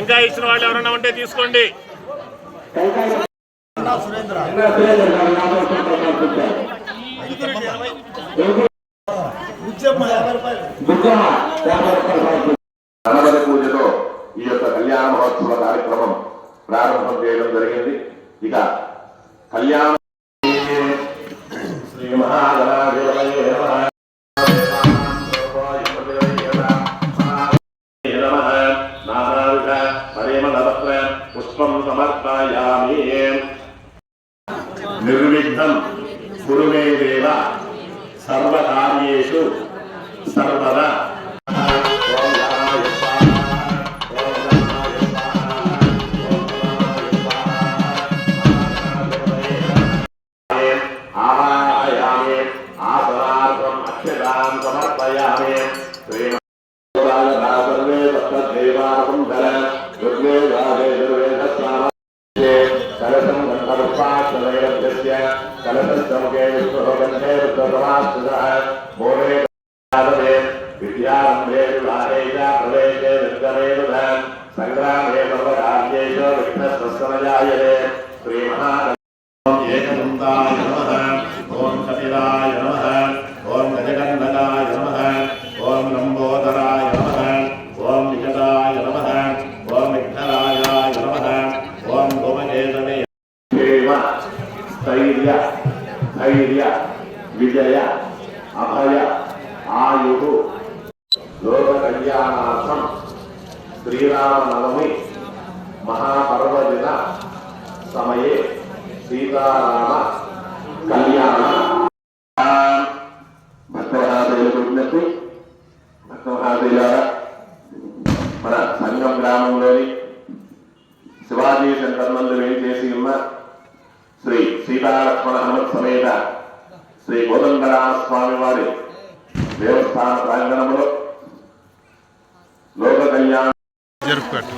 టెంకాయ ఇచ్చిన వాళ్ళు ఎవరైనా ఉంటే తీసుకోండి. గణపతి పూజతో ఈ యొక్క కళ్యాణ మహోత్సవ కార్యక్రమం ప్రారంభం చేయడం జరిగింది. ఇక కళ్యాణ శ్రీ మహాగణాధిపతయే నమః పుష్పం సమర్పయామి. నిర్విఘ్నం కురు మే దేవ సర్వకార్యేషు సర్వదా. ఆవాహయామి ఆసనార్థం అక్షతాం సమర్పయామి. కలశం గంధపుష్పాక్షరస్య కలశంకే విష్ణుగంధే మూలే విద్యారంభే వివాహే ప్రవేశే నిర్గమే సంగ్రామే సర్వకార్యేషు విఘ్నస్వస్తమజాయతే. శ్రీ ఏకదంతాయ నమః. ఓం కపిలాయ నమః. ఓం గజగంధకాయ నమః. ఓం లంబోదరాయ నమః. ఓం వికటాయ నమః. ఓం విఘ్నరాయాయ నమః. ఓం గోమకేతవే స్థైర్య ధైర్య విజయ అభయ ఆయు లోక కళ్యాణార్థం శ్రీరామనవమి మహాపర్వదిన సమయే సీతారామ కళ్యాణ భక్తమహాశైలకు విజ్ఞప్తి. భక్తమహాశైలారా, మన సంగం గ్రామంలోని శివాజీ సెంటర్ నందు వేయించేసి ఉన్న శ్రీ సీతాలక్ష్మణ హనుమత్ సమేత శ్రీ కోదండరామస్వామి వారి దేవస్థాన ప్రాంగణంలో లోక కళ్యాణ జరుపుకోండి.